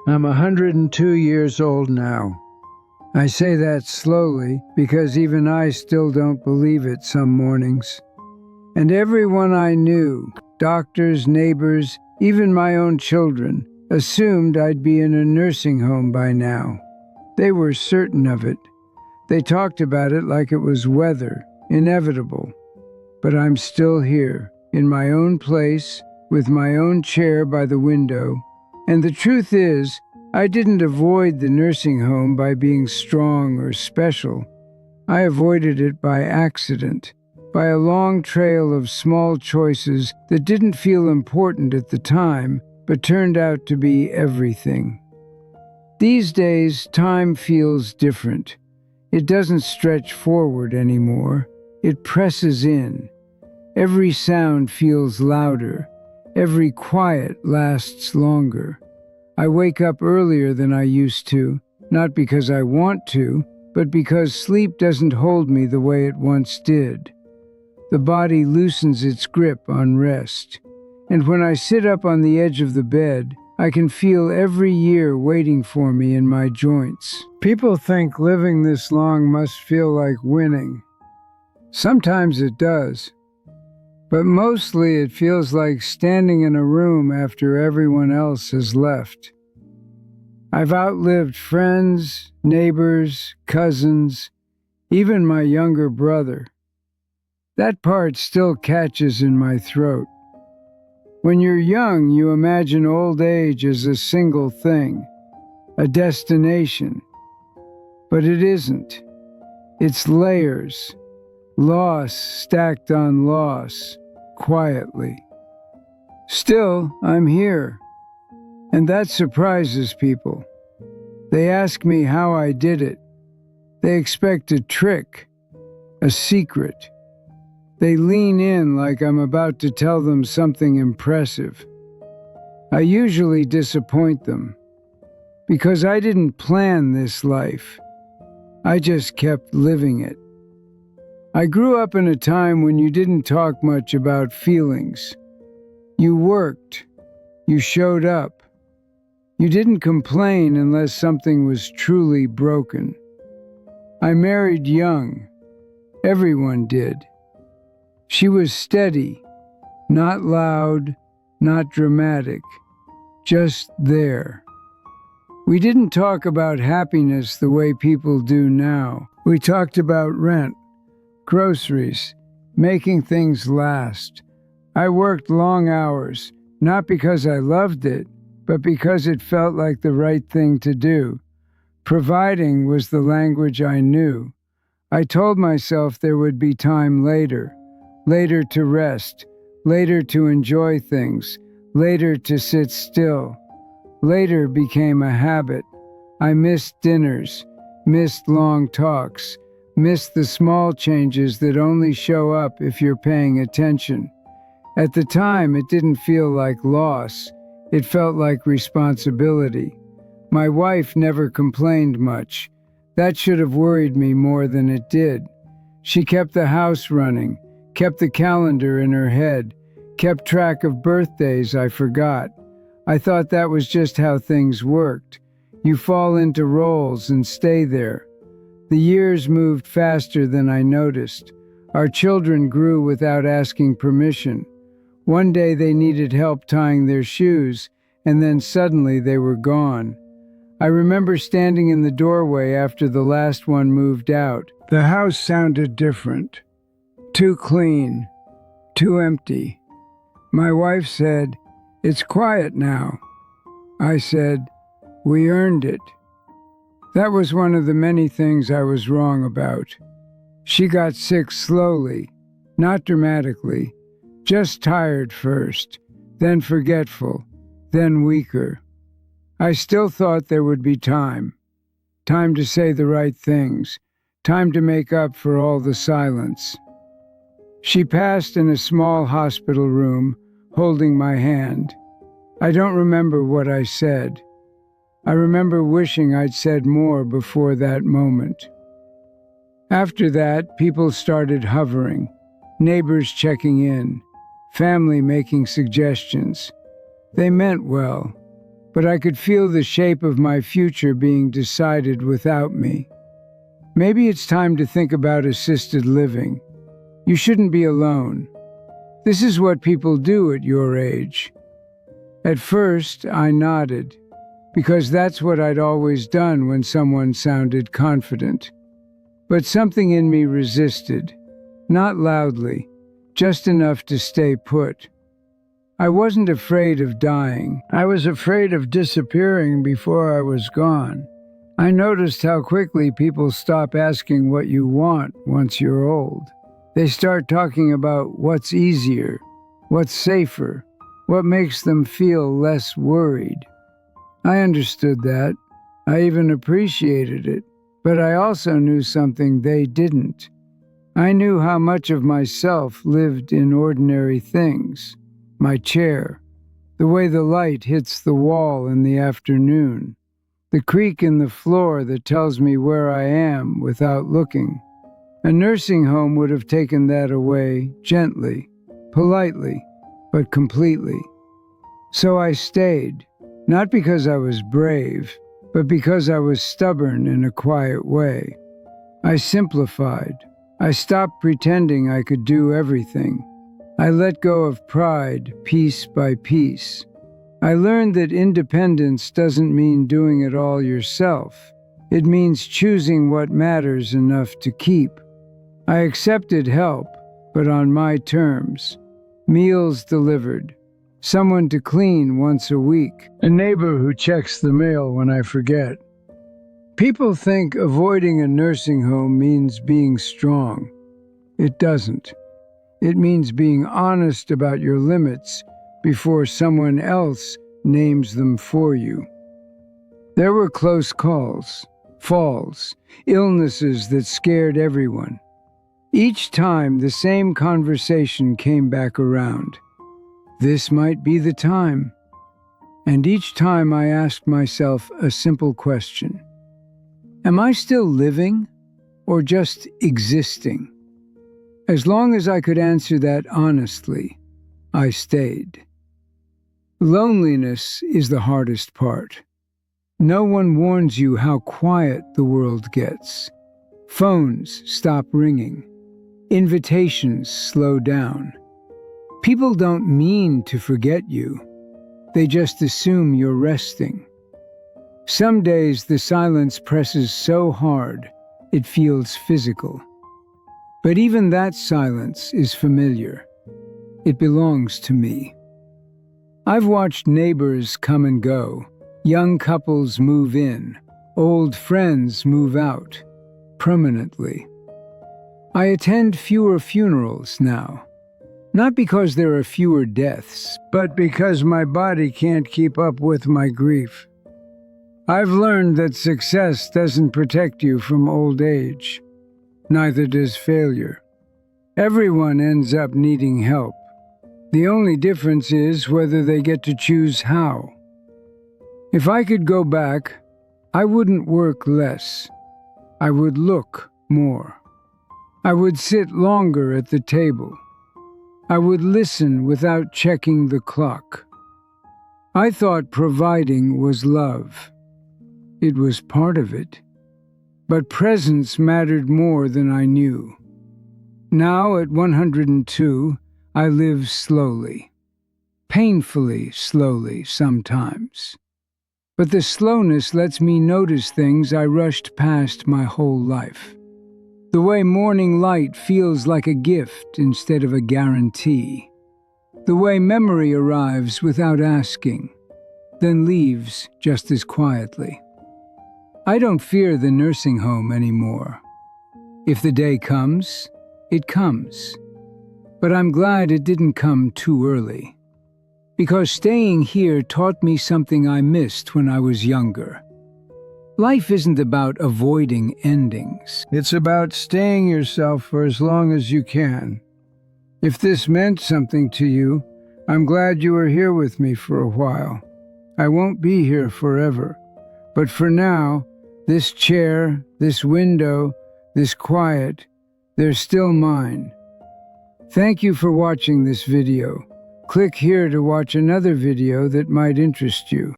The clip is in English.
I'm 102 years old now. I say that slowly because even I still don't believe it some mornings. And everyone I knew, doctors, neighbors, even my own children, assumed I'd be in a nursing home by now. They were certain of it. They talked about it like it was weather, inevitable. But I'm still here, in my own place, with my own chair by the window. And the truth is, I didn't avoid the nursing home by being strong or special. I avoided it by accident, by a long trail of small choices that didn't feel important at the time, but turned out to be everything. These days, time feels different. It doesn't stretch forward anymore. It presses in. Every sound feels louder. Every quiet lasts longer. I wake up earlier than I used to, not because I want to, but because sleep doesn't hold me the way it once did. The body loosens its grip on rest. And when I sit up on the edge of the bed, I can feel every year waiting for me in my joints. People think living this long must feel like winning. Sometimes it does. But mostly it feels like standing in a room after everyone else has left. I've outlived friends, neighbors, cousins, even my younger brother. That part still catches in my throat. When you're young, you imagine old age as a single thing, a destination. But it isn't. It's layers. Loss stacked on loss, quietly. Still, I'm here, and that surprises people. They ask me how I did it. They expect a trick, a secret. They lean in like I'm about to tell them something impressive. I usually disappoint them, because I didn't plan this life. I just kept living it. I grew up in a time when you didn't talk much about feelings. You worked. You showed up. You didn't complain unless something was truly broken. I married young. Everyone did. She was steady, not loud, not dramatic, just there. We didn't talk about happiness the way people do now. We talked about rent, groceries, making things last. I worked long hours, not because I loved it, but because it felt like the right thing to do. Providing was the language I knew. I told myself there would be time later to rest, later to enjoy things, later to sit still. Later became a habit. I missed dinners, missed long talks, missed the small changes that only show up if you're paying attention. At the time, it didn't feel like loss. It felt like responsibility. My wife never complained much. That should have worried me more than it did. She kept the house running, kept the calendar in her head, kept track of birthdays I forgot. I thought that was just how things worked. You fall into roles and stay there. The years moved faster than I noticed. Our children grew without asking permission. One day they needed help tying their shoes, and then suddenly they were gone. I remember standing in the doorway after the last one moved out. The house sounded different. Too clean. Too empty. My wife said, "It's quiet now." I said, "We earned it." That was one of the many things I was wrong about. She got sick slowly, not dramatically, just tired first, then forgetful, then weaker. I still thought there would be time to say the right things, time to make up for all the silence. She passed in a small hospital room, holding my hand. I don't remember what I said. I remember wishing I'd said more before that moment. After that, people started hovering, neighbors checking in, family making suggestions. They meant well, but I could feel the shape of my future being decided without me. Maybe it's time to think about assisted living. You shouldn't be alone. This is what people do at your age. At first, I nodded, because that's what I'd always done when someone sounded confident. But something in me resisted, not loudly, just enough to stay put. I wasn't afraid of dying. I was afraid of disappearing before I was gone. I noticed how quickly people stop asking what you want once you're old. They start talking about what's easier, what's safer, what makes them feel less worried. I understood that. I even appreciated it. But I also knew something they didn't. I knew how much of myself lived in ordinary things. My chair, the way the light hits the wall in the afternoon, the creak in the floor that tells me where I am without looking. A nursing home would have taken that away gently, politely, but completely. So I stayed, not because I was brave, but because I was stubborn in a quiet way. I simplified. I stopped pretending I could do everything. I let go of pride piece by piece. I learned that independence doesn't mean doing it all yourself. It means choosing what matters enough to keep. I accepted help, but on my terms. Meals delivered. Someone to clean once a week. A neighbor who checks the mail when I forget. People think avoiding a nursing home means being strong. It doesn't. It means being honest about your limits before someone else names them for you. There were close calls, falls, illnesses that scared everyone. Each time the same conversation came back around. This might be the time. And each time I asked myself a simple question. Am I still living or just existing? As long as I could answer that honestly, I stayed. Loneliness is the hardest part. No one warns you how quiet the world gets. Phones stop ringing. Invitations slow down. People don't mean to forget you. They just assume you're resting. Some days the silence presses so hard, it feels physical. But even that silence is familiar. It belongs to me. I've watched neighbors come and go, young couples move in, old friends move out, permanently. I attend fewer funerals now. Not because there are fewer deaths, but because my body can't keep up with my grief. I've learned that success doesn't protect you from old age. Neither does failure. Everyone ends up needing help. The only difference is whether they get to choose how. If I could go back, I wouldn't work less. I would look more. I would sit longer at the table. I would listen without checking the clock. I thought providing was love. It was part of it. But presence mattered more than I knew. Now, at 102, I live slowly. Painfully slowly sometimes. But the slowness lets me notice things I rushed past my whole life. The way morning light feels like a gift instead of a guarantee. The way memory arrives without asking, then leaves just as quietly. I don't fear the nursing home anymore. If the day comes, it comes. But I'm glad it didn't come too early. Because staying here taught me something I missed when I was younger. Life isn't about avoiding endings. It's about staying yourself for as long as you can. If this meant something to you, I'm glad you were here with me for a while. I won't be here forever. But for now, this chair, this window, this quiet, they're still mine. Thank you for watching this video. Click here to watch another video that might interest you.